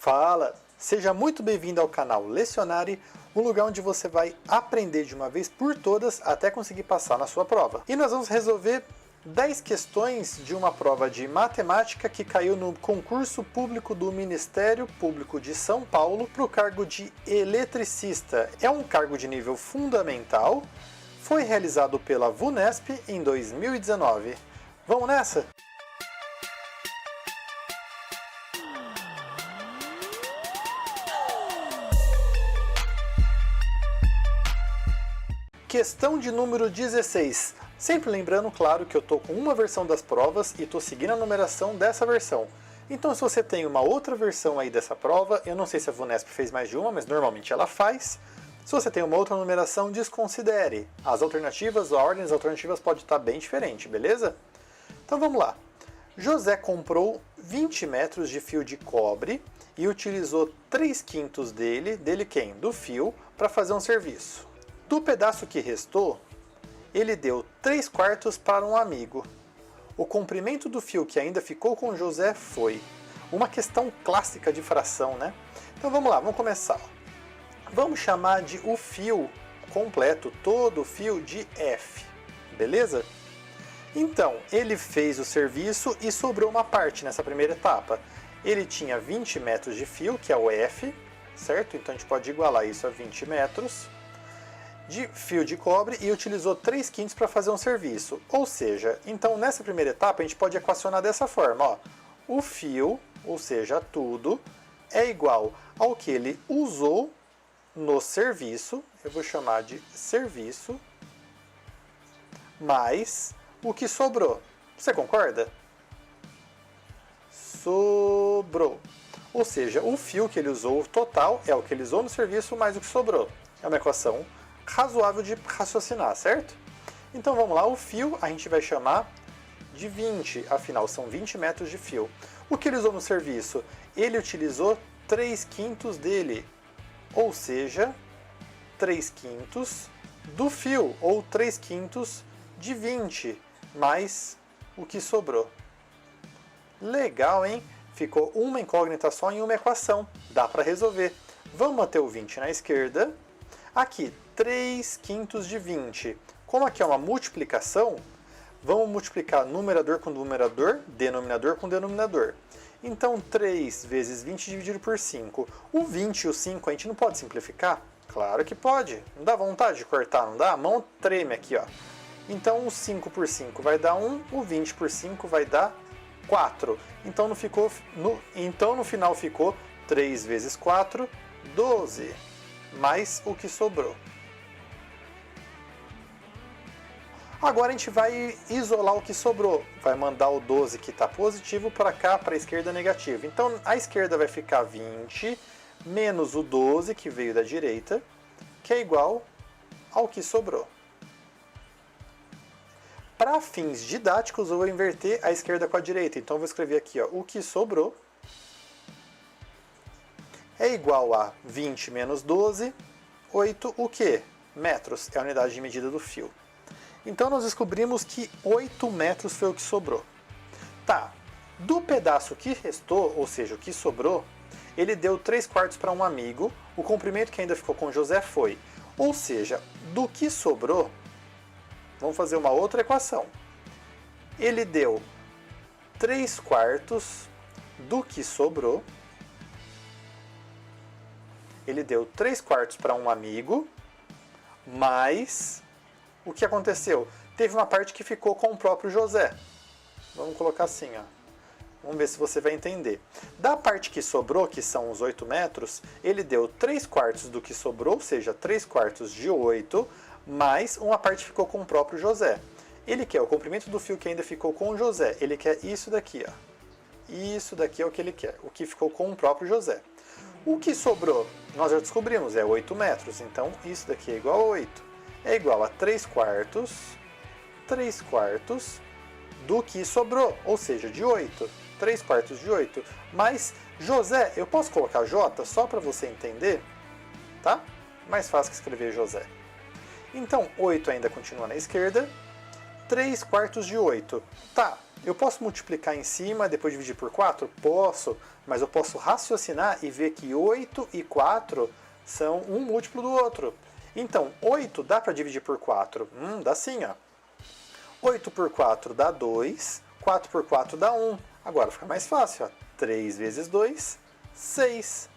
Fala! Seja muito bem-vindo ao canal Lecionare, um lugar onde você vai aprender de uma vez por todas até conseguir passar na sua prova. E nós vamos resolver 10 questões de uma prova de matemática que caiu no concurso público do Ministério Público de São Paulo para o cargo de eletricista. É um cargo de nível fundamental, foi realizado pela VUNESP em 2019. Vamos nessa? Questão de número 16. Sempre lembrando, claro, que eu estou com uma versão das provas e estou seguindo a numeração dessa versão. Então, se você tem uma outra versão aí dessa prova, eu não sei se a VUNESP fez mais de uma, mas normalmente ela faz. Se você tem uma outra numeração, desconsidere. As alternativas, a ordem das alternativas pode estar bem diferente, beleza? Então vamos lá. José comprou 20 metros de fio de cobre e utilizou 3/5 dele quem? Do fio, para fazer um serviço. Do pedaço que restou, ele deu 3/4 para um amigo. O comprimento do fio que ainda ficou com José foi uma questão clássica de fração, né? Então vamos lá, vamos começar. Vamos chamar de o fio completo, todo o fio, de F, beleza? Então, ele fez o serviço e sobrou uma parte nessa primeira etapa. Ele tinha 20 metros de fio, que é o F, certo? Então a gente pode igualar isso a 20 metros de fio de cobre e utilizou 3/5 para fazer um serviço. Ou seja, então nessa primeira etapa a gente pode equacionar dessa forma, ó. O fio, ou seja, tudo, é igual ao que ele usou no serviço, eu vou chamar de serviço, mais o que sobrou. Você concorda? Sobrou. Ou seja, o fio que ele usou, o total, é o que ele usou no serviço mais o que sobrou. É uma equação razoável de raciocinar, certo? Então vamos lá, o fio a gente vai chamar de 20, afinal são 20 metros de fio. O que ele usou no serviço? Ele utilizou 3/5 dele, ou seja, 3/5 do fio, ou 3/5 de 20, mais o que sobrou. Legal, hein? Ficou uma incógnita só em uma equação, dá para resolver. Vamos manter o 20 na esquerda. Aqui, 3/5 de 20. Como aqui é uma multiplicação, vamos multiplicar numerador com numerador, denominador com denominador. Então, 3 vezes 20 dividido por 5. O 20 e o 5 a gente não pode simplificar? Claro que pode. Não dá vontade de cortar, não dá? A mão treme aqui, ó. Então, o 5 por 5 vai dar 1, o 20 por 5 vai dar 4. Então, no final ficou 3 vezes 4, 12. Mais o que sobrou. Agora a gente vai isolar o que sobrou. Vai mandar o 12 que está positivo para cá, para a esquerda negativo. Então a esquerda vai ficar 20 menos o 12 que veio da direita, que é igual ao que sobrou. Para fins didáticos eu vou inverter a esquerda com a direita. Então eu vou escrever aqui, ó, o que sobrou é igual a 20 menos 12, 8, o quê? Metros, é a unidade de medida do fio. Então nós descobrimos que 8 metros foi o que sobrou. Tá, do pedaço que restou, ou seja, o que sobrou, ele deu 3/4 para um amigo, o comprimento que ainda ficou com José foi. Ou seja, do que sobrou, vamos fazer uma outra equação. Ele deu 3/4 do que sobrou. Ele deu 3/4 para um amigo, mas o que aconteceu? Teve uma parte que ficou com o próprio José. Vamos colocar assim, ó. Vamos ver se você vai entender. Da parte que sobrou, que são os 8 metros, ele deu 3/4 do que sobrou, ou seja, 3/4 de 8, mais uma parte que ficou com o próprio José. Ele quer o comprimento do fio que ainda ficou com o José. Ele quer isso daqui, ó. Isso daqui é o que ele quer, o que ficou com o próprio José. O que sobrou, nós já descobrimos, é 8 metros. Então, isso daqui é igual a 8. É igual a 3/4 do que sobrou, ou seja, de 8. 3/4 de 8. Mas, José, eu posso colocar J só para você entender? Tá? Mais fácil que escrever José. Então, 8 ainda continua na esquerda. 3/4 de 8. Tá, Eu posso multiplicar em cima, depois dividir por 4? Posso, mas eu posso raciocinar e ver que 8 e 4 são um múltiplo do outro. Então, 8 dá para dividir por 4? Dá sim, ó. 8 por 4 dá 2, 4 por 4 dá 1. Agora fica mais fácil, ó. 3 vezes 2, 6,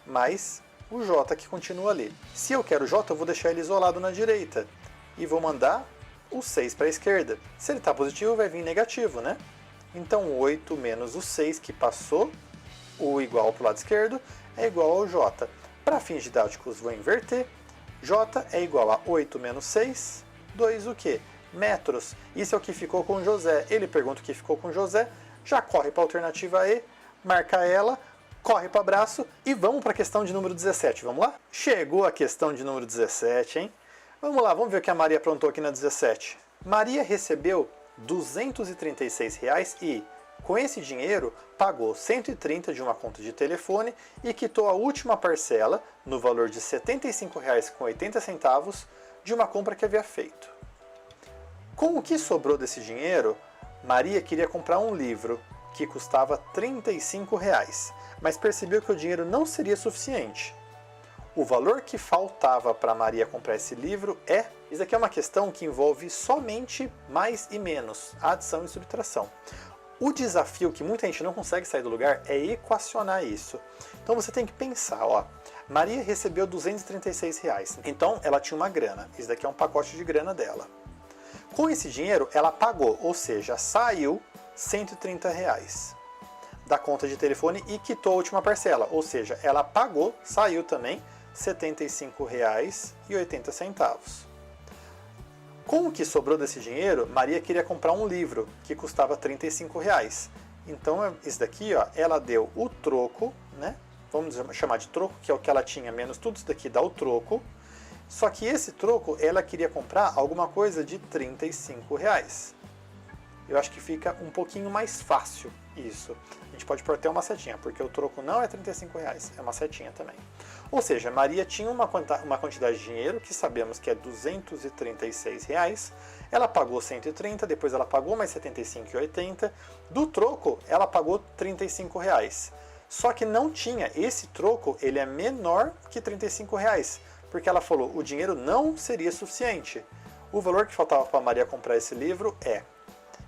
mais o j que continua ali. Se eu quero o j, eu vou deixar ele isolado na direita e vou mandar o 6 para a esquerda. Se ele está positivo, vai vir negativo, né? Então 8 menos o 6 que passou, o igual para o lado esquerdo, é igual ao j. Para fins didáticos, vou inverter. J é igual a 8 menos 6, 2 o quê? Metros. Isso é o que ficou com José. Ele pergunta o que ficou com José, já corre para a alternativa E, marca ela, corre para o abraço e vamos para a questão de número 17. Vamos lá? Chegou a questão de número 17, hein? Vamos lá, vamos ver o que a Maria aprontou aqui na 17. Maria recebeu R$ 236 e, com esse dinheiro, pagou 130 de uma conta de telefone e quitou a última parcela, no valor de R$ 75,80, de uma compra que havia feito. Com o que sobrou desse dinheiro, Maria queria comprar um livro, que custava R$ 35, mas percebeu que o dinheiro não seria suficiente. O valor que faltava para Maria comprar esse livro é... Isso aqui é uma questão que envolve somente mais e menos, adição e subtração. O desafio que muita gente não consegue sair do lugar é equacionar isso. Então você tem que pensar, ó, Maria recebeu R$ 236, então ela tinha uma grana. Isso daqui é um pacote de grana dela. Com esse dinheiro ela pagou, ou seja, saiu R$ 130 da conta de telefone e quitou a última parcela, ou seja, ela pagou, saiu também, R$ 75,80. Com o que sobrou desse dinheiro, Maria queria comprar um livro, que custava R$ 35. Então, isso daqui, ó, ela deu o troco, né? Vamos chamar de troco, que é o que ela tinha, menos tudo isso daqui dá o troco. Só que esse troco, ela queria comprar alguma coisa de R$ 35. Eu acho que fica um pouquinho mais fácil isso. A gente pode pôr até uma setinha, porque o troco não é R$ 35, é uma setinha também. Ou seja, Maria tinha uma quantidade de dinheiro, que sabemos que é R$ 236, ela pagou 130, depois ela pagou mais R$ 75,80, do troco ela pagou R$ 35. Só que não tinha, esse troco ele é menor que R$ 35, porque ela falou, o dinheiro não seria suficiente. O valor que faltava para Maria comprar esse livro é...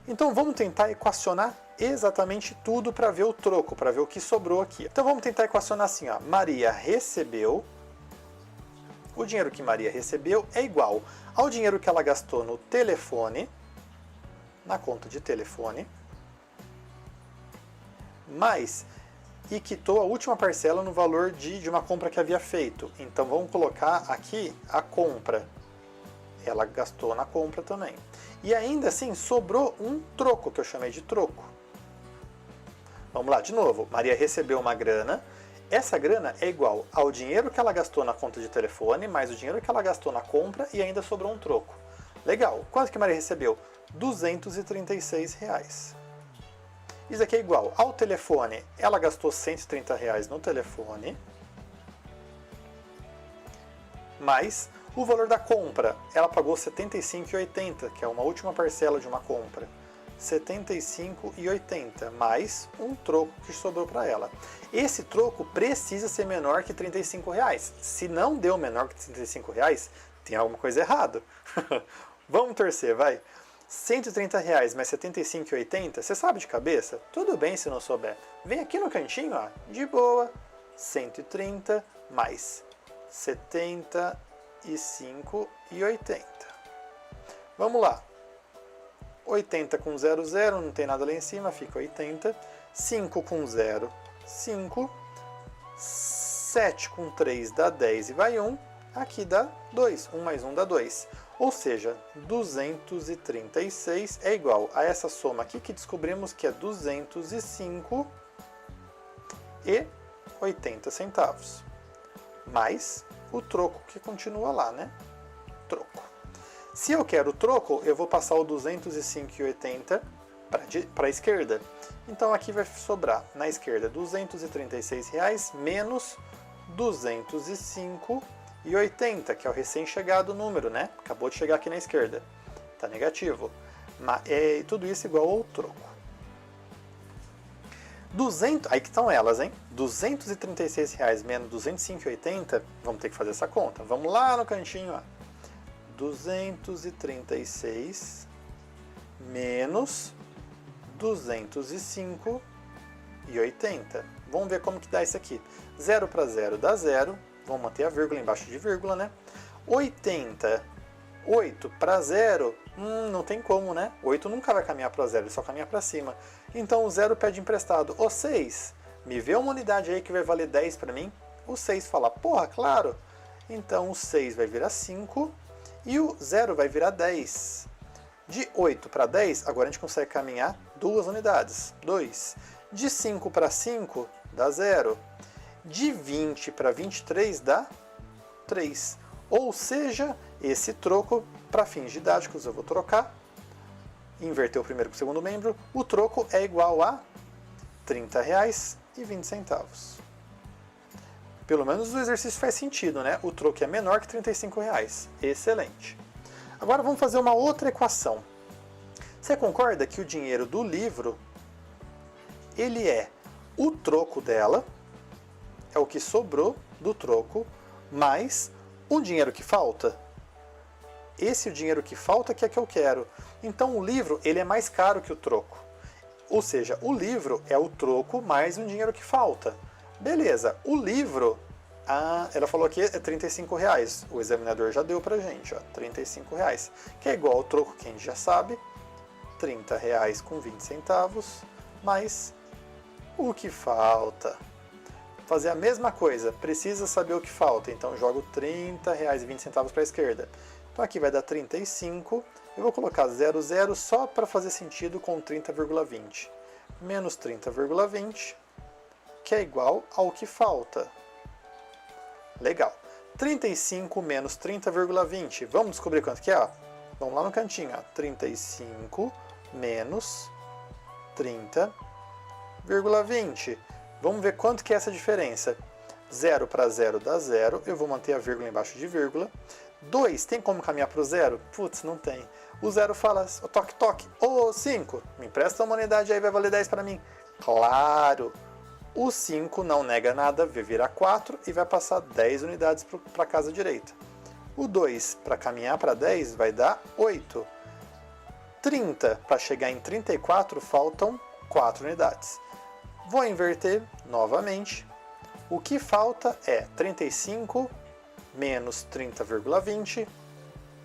Então vamos tentar equacionar exatamente tudo para ver o troco, para ver o que sobrou aqui. Então vamos tentar equacionar assim, ó. Maria recebeu, o dinheiro que Maria recebeu é igual ao dinheiro que ela gastou no telefone, na conta de telefone, mais e quitou a última parcela no valor de uma compra que havia feito. Então vamos colocar aqui a compra. Ela gastou na compra também. E ainda assim sobrou um troco, que eu chamei de troco. Vamos lá, de novo. Maria recebeu uma grana. Essa grana é igual ao dinheiro que ela gastou na conta de telefone, mais o dinheiro que ela gastou na compra e ainda sobrou um troco. Legal. Quanto que Maria recebeu? R$ 236. Isso aqui é igual ao telefone. Ela gastou R$ 130 no telefone. Mais o valor da compra, ela pagou R$ 75,80, que é uma última parcela de uma compra. R$ 75,80, mais um troco que sobrou para ela. Esse troco precisa ser menor que R$ 35. Se não deu menor que R$ 35, tem alguma coisa errada. Vamos torcer, vai. R$ 130 mais R$ 75,80, você sabe de cabeça? Tudo bem se não souber. Vem aqui no cantinho, ó, de boa. 130 mais 75,80. Vamos lá. 80 com 0, 0, não tem nada lá em cima, fica 80. 5 com 0, 5. 7 com 3 dá 10 e vai 1. Aqui dá 2. 1 mais 1 dá 2. Ou seja, 236 é igual a essa soma aqui que descobrimos que é 205,80. Mais o troco que continua lá, né? Troco. Se eu quero o troco, eu vou passar o 205,80 para a esquerda. Então aqui vai sobrar na esquerda R$ 236 menos 205,80, que é o recém-chegado número, né? Acabou de chegar aqui na esquerda. Tá negativo. Tudo isso igual ao troco. Aí que estão elas, hein? R$236 menos 205,80, vamos ter que fazer essa conta. Vamos lá no cantinho, ó. 236 menos 205,80. Vamos ver como que dá isso aqui. 0 para 0 dá 0. Vamos manter a vírgula embaixo de vírgula, né? 80, 8 para 0, não tem como, né? 8 nunca vai caminhar para 0, ele só caminha para cima. Então o 0 pede emprestado. O 6, me vê uma unidade aí que vai valer 10 para mim? O 6 fala, porra, claro. Então o 6 vai virar 5 e o 0 vai virar 10. De 8 para 10, agora a gente consegue caminhar 2 unidades. 2. De 5 para 5, dá 0. De 20 para 23, dá 3. Ou seja, esse troco, para fins didáticos, eu vou trocar, inverter o primeiro com o segundo membro, o troco é igual a R$30,20. Pelo menos o exercício faz sentido, né? O troco é menor que R$35. Excelente. Agora vamos fazer uma outra equação. Você concorda que o dinheiro do livro, ele é o troco dela, é o que sobrou do troco, mais o dinheiro que falta? Esse é o dinheiro que falta que é que eu quero. Então o livro, ele é mais caro que o troco. Ou seja, o livro é o troco mais um dinheiro que falta. Beleza, o livro, ela falou aqui é R$35. O examinador já deu pra gente, ó, R$35. Que é igual ao troco que a gente já sabe, R$30,20 mais o que falta. Fazer a mesma coisa, precisa saber o que falta, então jogo R$30,20 para a esquerda. Então aqui vai dar 35, eu vou colocar 00 só para fazer sentido com 30,20. Menos 30,20, que é igual ao que falta. Legal. 35 menos 30,20, vamos descobrir quanto que é? Ó. Vamos lá no cantinho, ó. 35 menos 30,20. Vamos ver quanto que é essa diferença. 0 para 0 dá 0, eu vou manter a vírgula embaixo de vírgula. 2, tem como caminhar para o 0? Putz, não tem. O 0 fala, toque, toque. Ô, 5, me empresta uma unidade aí, vai valer 10 para mim. Claro. O 5 não nega nada, vai virar 4 e vai passar 10 unidades para a casa direita. O 2, para caminhar para 10, vai dar 8. 30, para chegar em 34, faltam 4 unidades. Vou inverter novamente. O que falta é 35 menos 30,20,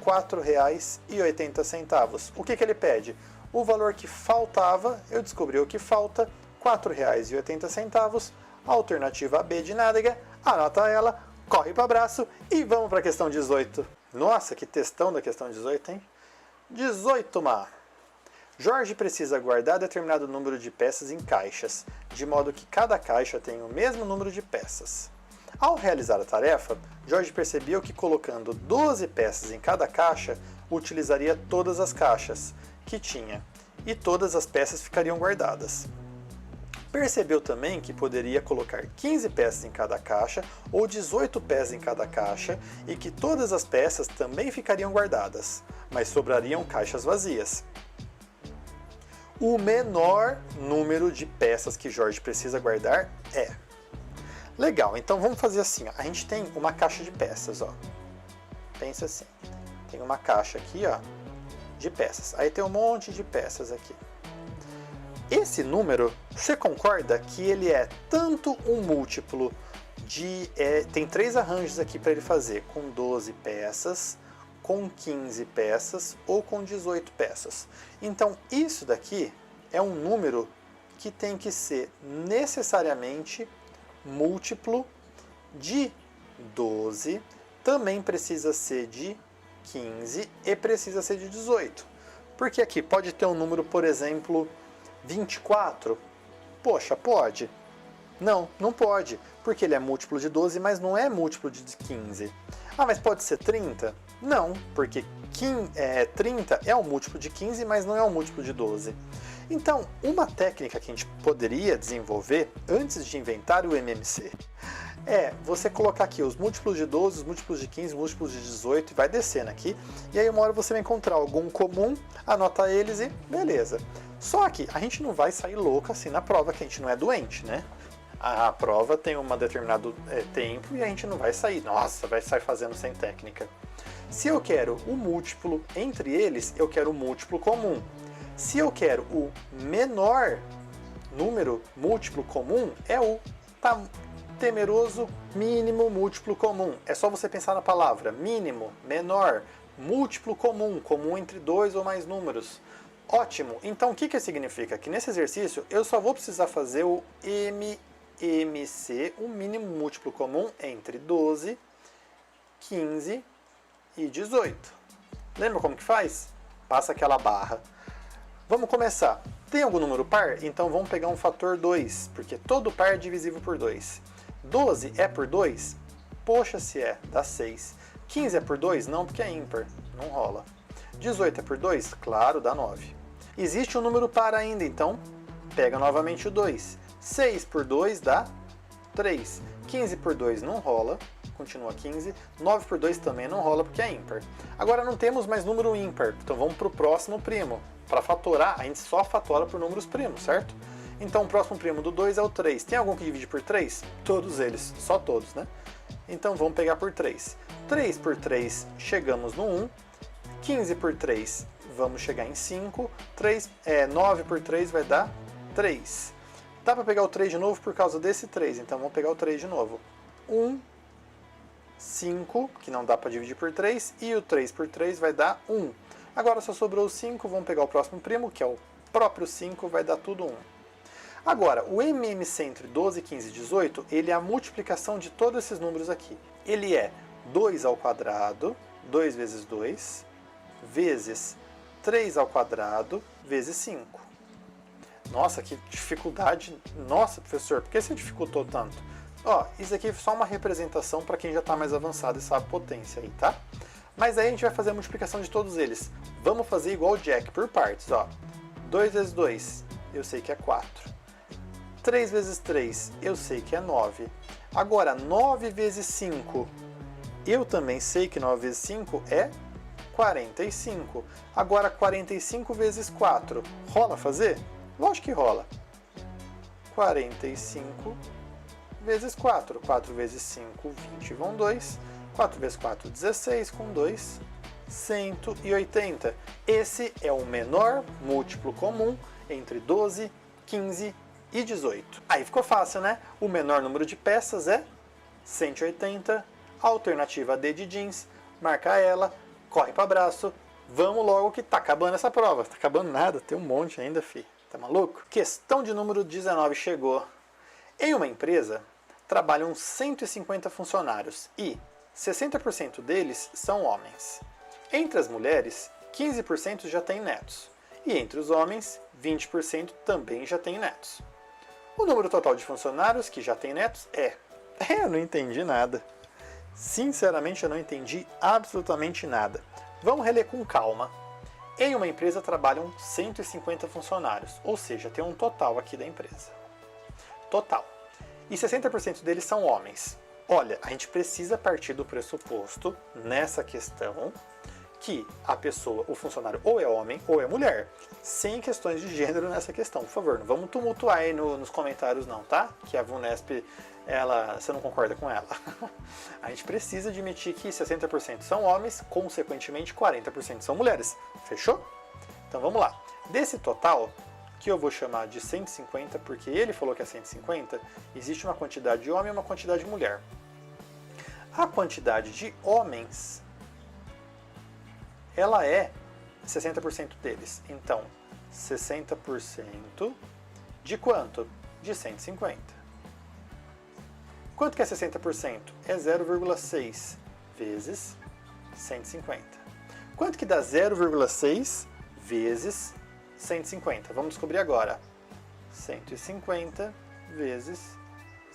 R$4,80. O que ele pede? O valor que faltava, eu descobri o que falta, R$4,80. Alternativa B de nádega, anota ela, corre para o abraço e vamos para a questão 18. Nossa, que textão da questão 18, hein? 18, Jorge precisa guardar determinado número de peças em caixas, de modo que cada caixa tenha o mesmo número de peças. Ao realizar a tarefa, Jorge percebeu que colocando 12 peças em cada caixa, utilizaria todas as caixas que tinha, e todas as peças ficariam guardadas. Percebeu também que poderia colocar 15 peças em cada caixa ou 18 peças em cada caixa e que todas as peças também ficariam guardadas, mas sobrariam caixas vazias. O menor número de peças que Jorge precisa guardar é... Legal, então vamos fazer assim, ó. A gente tem uma caixa de peças, ó. Pensa assim, tem uma caixa aqui, ó, de peças. Aí tem um monte de peças aqui. Esse número, você concorda que ele é tanto um múltiplo de... tem 3 arranjos aqui para ele fazer, com 12 peças, com 15 peças ou com 18 peças. Então, isso daqui é um número que tem que ser necessariamente múltiplo de 12, também precisa ser de 15 e precisa ser de 18. Porque aqui pode ter um número, por exemplo, 24. Poxa, pode? Não, não pode, porque ele é múltiplo de 12, mas não é múltiplo de 15. Ah, mas pode ser 30? Não, porque 30 é um múltiplo de 15, mas não é um múltiplo de 12. Então, uma técnica que a gente poderia desenvolver antes de inventar o MMC É você colocar aqui os múltiplos de 12, os múltiplos de 15, os múltiplos de 18 e vai descendo aqui. E aí uma hora você vai encontrar algum comum, anota eles e beleza. Só que a gente não vai sair louco assim na prova, que a gente não é doente, né? A prova tem um determinado tempo e a gente não vai sair, nossa, vai sair fazendo sem técnica. Se eu quero o múltiplo entre eles, eu quero o múltiplo comum. Se eu quero o menor número múltiplo comum, é o temeroso mínimo múltiplo comum. É só você pensar na palavra mínimo, menor, múltiplo comum, comum entre dois ou mais números. Ótimo! Então o que significa? Que nesse exercício eu só vou precisar fazer o MMC, o mínimo múltiplo comum entre 12, 15 e 18. Lembra como que faz? Passa aquela barra. Vamos começar. Tem algum número par? Então vamos pegar um fator 2, porque todo par é divisível por 2. 12 é por 2? Poxa, se é, dá 6. 15 é por 2? Não, porque é ímpar, não rola. 18 é por 2? Claro, dá 9. Existe um número par ainda, então pega novamente o 2. 6 por 2 dá 3. 15 por 2 não rola, continua 15. 9 por 2 também não rola porque é ímpar. Agora não temos mais número ímpar, então vamos para o próximo primo. Para fatorar, a gente só fatora por números primos, certo? Então o próximo primo do 2 é o 3. Tem algum que divide por 3? Todos eles, só todos, né? Então vamos pegar por 3. 3 por 3 chegamos no 1. 15 por 3 vamos chegar em 5. 9 por 3 vai dar 3. Dá para pegar o 3 de novo por causa desse 3, então vamos pegar o 3 de novo. 1, 5, que não dá para dividir por 3, e o 3 por 3 vai dar 1. Agora só sobrou o 5, vamos pegar o próximo primo, que é o próprio 5, vai dar tudo 1. Agora, o MMC entre 12, 15 e 18, ele é a multiplicação de todos esses números aqui. Ele é 2 ao quadrado, 2 vezes 2, vezes 3 ao quadrado, vezes 5. Nossa, que dificuldade! Nossa, professor, por que você dificultou tanto? Ó, isso aqui é só uma representação para quem já está mais avançado e sabe potência aí, tá? Mas aí a gente vai fazer a multiplicação de todos eles. Vamos fazer igual o Jack, por partes, ó. 2 vezes 2, eu sei que é 4. 3 vezes 3, eu sei que é 9. Agora, 9 vezes 5, eu também sei que 9 vezes 5 é 45. Agora, 45 vezes 4, rola fazer? Lógico que rola. 45 vezes 4. 4 vezes 5, 20, vão 2. 4 vezes 4, 16, com 2, 180. Esse é o menor múltiplo comum entre 12, 15 e 18. Aí ficou fácil, né? O menor número de peças é 180. Alternativa D de jeans. Marca ela, corre para abraço. Vamos logo que tá acabando essa prova. Tá acabando nada, tem um monte ainda, fi. Tá maluco? Questão de número 19 chegou. Em uma empresa, trabalham 150 funcionários e 60% deles são homens. Entre as mulheres, 15% já têm netos. E entre os homens, 20% também já têm netos. O número total de funcionários que já têm netos é... Eu não entendi nada. Sinceramente, eu não entendi absolutamente nada. Vamos reler com calma. Em uma empresa trabalham 150 funcionários, ou seja, tem um total aqui da empresa. Total. E 60% deles são homens. Olha, a gente precisa partir do pressuposto, nessa questão, que a pessoa, o funcionário, ou é homem ou é mulher. Sem questões de gênero nessa questão. Por favor, não vamos tumultuar aí nos comentários não, tá? Que a VUNESP, você não concorda com ela. A gente precisa admitir que 60% são homens, consequentemente 40% são mulheres. Fechou? Então vamos lá. Desse total, que eu vou chamar de 150, porque ele falou que é 150, existe uma quantidade de homem e uma quantidade de mulher. A quantidade de homens, ela é 60% deles. Então, 60% de quanto? De 150. Quanto que é 60%? É 0,6 vezes 150. Quanto que dá 0,6 vezes 150? Vamos descobrir agora. 150 vezes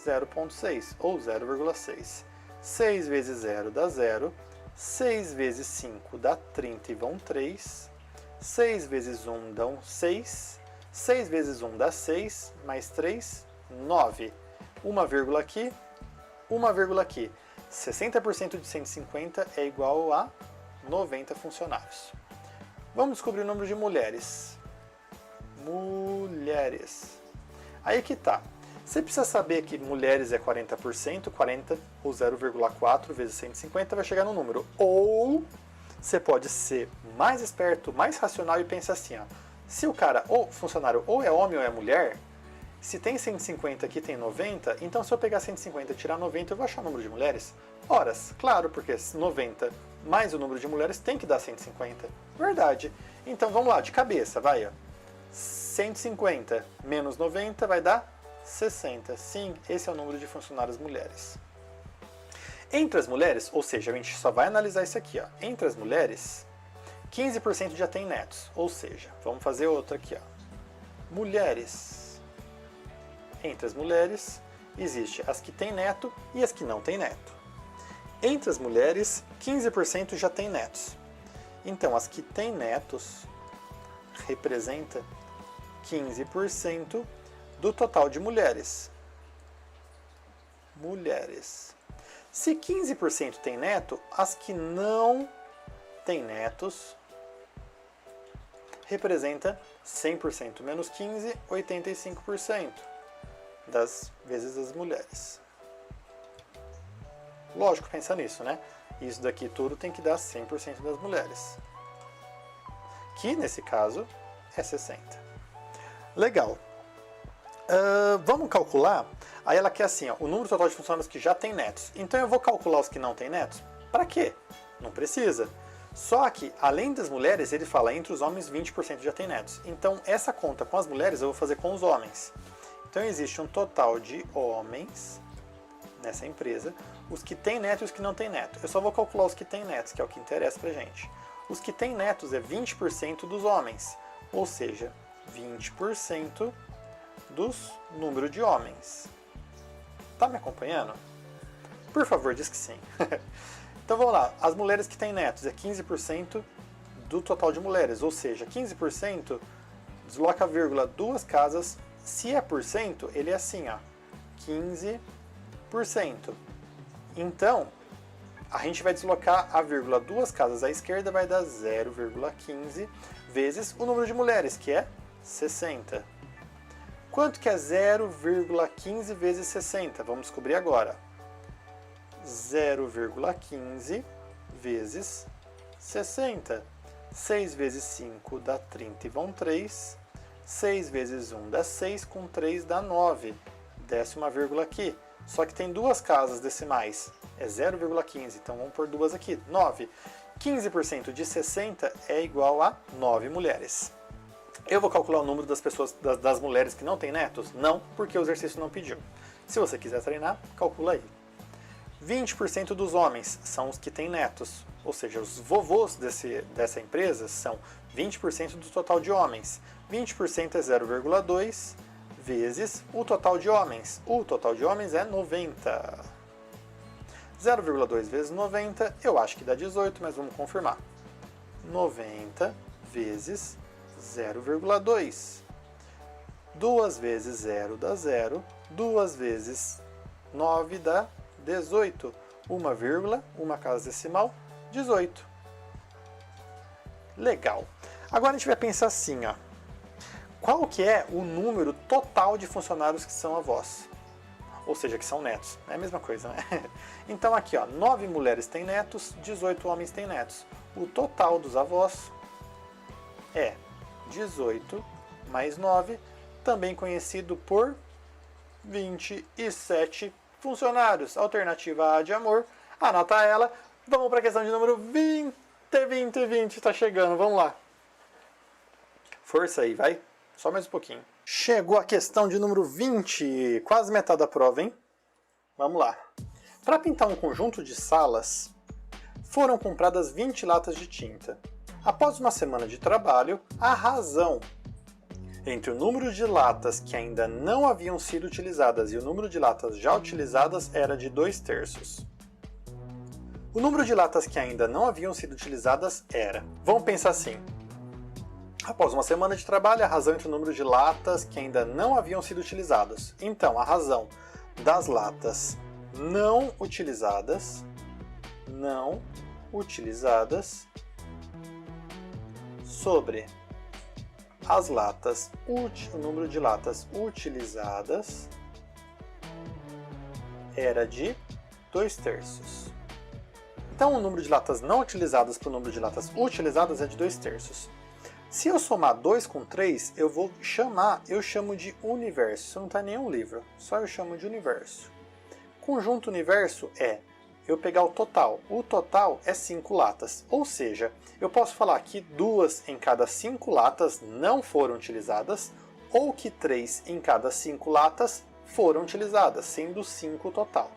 0,6 ou 0,6. 6 vezes 0 dá 0. 6 vezes 5 dá 30 e vão 3. 6 vezes 1 dão 6. 6 vezes 1 dá 6, mais 3, 9. Uma vírgula aqui, uma vírgula aqui. 60% de 150 é igual a 90 funcionários. Vamos descobrir o número de mulheres. Mulheres. Aí que tá. Você precisa saber que mulheres é 40%, 40 ou 0,4 vezes 150 vai chegar no número. Ou você pode ser mais esperto, mais racional e pensar assim, ó, se o cara, ou funcionário, ou é homem ou é mulher, se tem 150 aqui tem 90, então se eu pegar 150 e tirar 90, eu vou achar o número de mulheres? Horas, claro, porque 90 mais o número de mulheres tem que dar 150. Verdade. Então vamos lá, de cabeça, vai, ó. 150 menos 90 vai dar 60. Sim, esse é o número de funcionárias mulheres. Entre as mulheres, ou seja, a gente só vai analisar isso aqui, ó. Entre as mulheres, 15% já tem netos. Ou seja, vamos fazer outra aqui, ó. Mulheres. Entre as mulheres, existe as que têm neto e as que não têm neto. Entre as mulheres, 15% já tem netos. Então, as que têm netos representa 15% do total de mulheres. Mulheres. Se 15% tem neto, as que não têm netos representa 100% menos 15, 85% das vezes as mulheres. Lógico, pensa nisso, né? Isso daqui tudo tem que dar 100% das mulheres. Que, nesse caso, é 60. Legal. Vamos calcular? Aí ela quer assim, ó, o número total de funcionários que já tem netos. Então eu vou calcular os que não têm netos? Para quê? Não precisa. Só que, além das mulheres, ele fala entre os homens 20% já tem netos. Então essa conta com as mulheres eu vou fazer com os homens. Então existe um total de homens nessa empresa, os que têm neto e os que não têm neto. Eu só vou calcular os que têm netos, que é o que interessa pra gente. Os que têm netos é 20% dos homens, ou seja, 20% dos número de homens. Tá me acompanhando? Por favor, diz que sim. Então vamos lá, as mulheres que têm netos é 15% do total de mulheres, ou seja, 15% desloca a vírgula duas casas. Se é por cento, ele é assim, ó, 15%. Então, a gente vai deslocar a vírgula duas casas à esquerda, vai dar 0,15 vezes o número de mulheres, que é 60. Quanto que é 0,15 vezes 60? Vamos descobrir agora. 0,15 vezes 60. 6 vezes 5 dá 30 e vão 3. 6 vezes 1 dá 6, com 3 dá 9. Desce uma vírgula aqui. Só que tem duas casas decimais. É 0,15, então vamos pôr duas aqui. 9. 15% de 60 é igual a 9 mulheres. Eu vou calcular o número das pessoas, das mulheres que não têm netos? Não, porque o exercício não pediu. Se você quiser treinar, calcula aí. 20% dos homens são os que têm netos, ou seja, os vovôs dessa empresa são 20% do total de homens. 20% é 0,2 vezes o total de homens. O total de homens é 90. 0,2 vezes 90, eu acho que dá 18, mas vamos confirmar. 90 vezes 0,2. 2 vezes 0 dá 0. 2 vezes 9 dá 18. Uma vírgula, uma casa decimal, 18. Legal. Agora a gente vai pensar assim, ó. Qual que é o número total de funcionários que são avós? Ou seja, que são netos. É a mesma coisa, né? Então aqui, ó, 9 mulheres têm netos, 18 homens têm netos. O total dos avós é 18 mais 9, também conhecido por 27 funcionários. Alternativa A de amor. Anota ela. Vamos para a questão de número 20. Está chegando. Vamos lá. Força aí, vai. Só mais um pouquinho. Chegou a questão de número 20. Quase metade da prova, hein? Vamos lá. Para pintar um conjunto de salas, foram compradas 20 latas de tinta. Após uma semana de trabalho, a razão entre o número de latas que ainda não haviam sido utilizadas e o número de latas já utilizadas era de 2/3. O número de latas que ainda não haviam sido utilizadas era... Vamos pensar assim. Após uma semana de trabalho, a razão entre o número de latas que ainda não haviam sido utilizadas. Então, a razão das latas não utilizadas, sobre as latas, o número de latas utilizadas era de 2/3. Então o número de latas não utilizadas para o número de latas utilizadas é de 2/3. Se eu somar 2 com 3, eu chamo de universo. Isso não está em nenhum livro, só eu chamo de universo. Conjunto universo é eu pegar o total. O total é 5 latas, ou seja, eu posso falar que 2 em cada 5 latas não foram utilizadas, ou que 3 em cada 5 latas foram utilizadas, sendo 5 o total.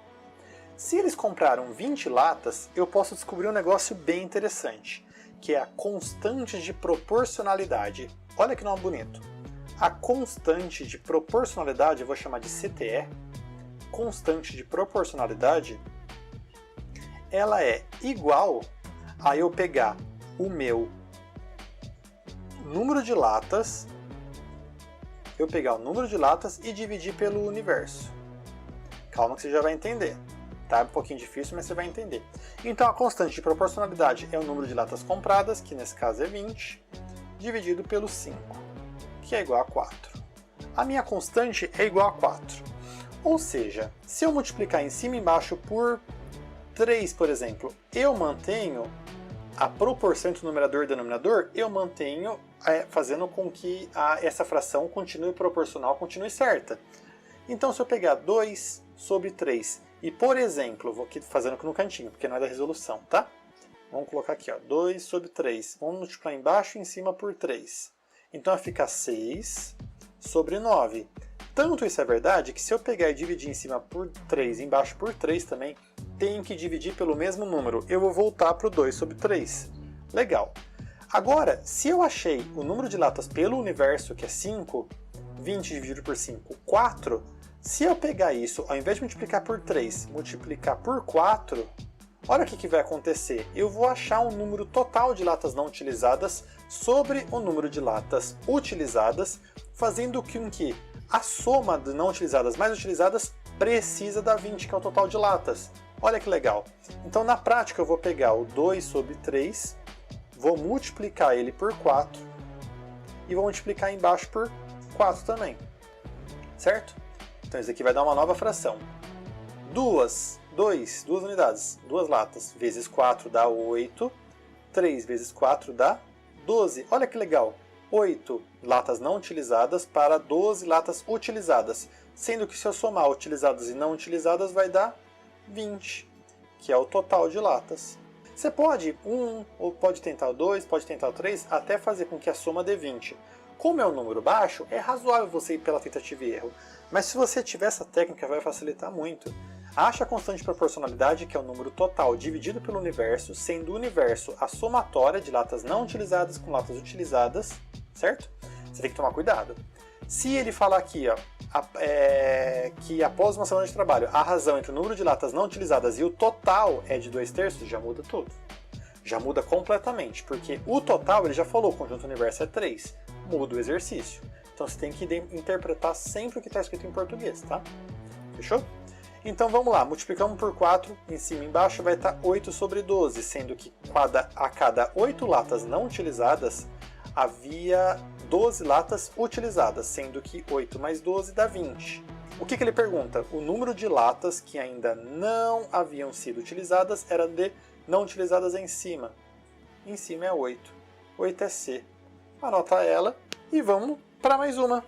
Se eles compraram 20 latas, eu posso descobrir um negócio bem interessante, que é a constante de proporcionalidade. Olha que nome bonito. A constante de proporcionalidade, eu vou chamar de CTE, constante de proporcionalidade, ela é igual a eu pegar o meu número de latas, e dividir pelo universo. Calma que você já vai entender. Tá? É um pouquinho difícil, mas você vai entender. Então a constante de proporcionalidade é o número de latas compradas, que nesse caso é 20, dividido pelo 5, que é igual a 4. A minha constante é igual a 4. Ou seja, se eu multiplicar em cima e embaixo por 3, por exemplo, eu mantenho a proporção entre o numerador e o denominador, eu mantenho fazendo com que essa fração continue proporcional, continue certa. Então se eu pegar 2 sobre 3, e por exemplo, vou aqui fazendo aqui no cantinho, porque não é da resolução, tá? Vamos colocar aqui, ó, 2 sobre 3. Vamos multiplicar embaixo e em cima por 3. Então vai ficar 6 sobre 9. Tanto isso é verdade que se eu pegar e dividir em cima por 3 e embaixo por 3 também, tenho que dividir pelo mesmo número. Eu vou voltar para o 2 sobre 3. Legal. Agora, se eu achei o número de latas pelo universo, que é 5, 20 dividido por 5, 4, se eu pegar isso, ao invés de multiplicar por 3, multiplicar por 4, olha o que vai acontecer. Eu vou achar um número total de latas não utilizadas sobre o número de latas utilizadas, fazendo com que a soma de não utilizadas mais utilizadas precisa dar 20, que é o total de latas. Olha que legal. Então, na prática, eu vou pegar o 2 sobre 3, vou multiplicar ele por 4 e vou multiplicar embaixo por 4 também. Certo? Então, isso aqui vai dar uma nova fração. 2 unidades, 2 latas, vezes 4 dá 8. 3 vezes 4 dá 12. Olha que legal. 8 latas não utilizadas para 12 latas utilizadas. Sendo que se eu somar utilizadas e não utilizadas vai dar 20, que é o total de latas. Você pode 1, ou pode tentar o 2, pode tentar o 3, até fazer com que a soma dê 20. Como é um número baixo, é razoável você ir pela tentativa e erro. Mas se você tiver essa técnica, vai facilitar muito. Acha a constante de proporcionalidade, que é o número total dividido pelo universo, sendo o universo a somatória de latas não utilizadas com latas utilizadas, certo? Você tem que tomar cuidado. Se ele falar aqui, ó, que após uma semana de trabalho, a razão entre o número de latas não utilizadas e o total é de 2/3, já muda tudo. Já muda completamente, porque o total, ele já falou, o conjunto universo é 3. Muda o exercício. Então você tem que interpretar sempre o que está escrito em português, tá? Fechou? Então vamos lá, multiplicamos por 4, em cima e embaixo vai estar 8 sobre 12, sendo que a cada 8 latas não utilizadas, havia 12 latas utilizadas, sendo que 8 mais 12 dá 20. O que ele pergunta? O número de latas que ainda não haviam sido utilizadas era de não utilizadas em cima. Em cima é 8. 8 é C. Anota ela e vamos para mais uma.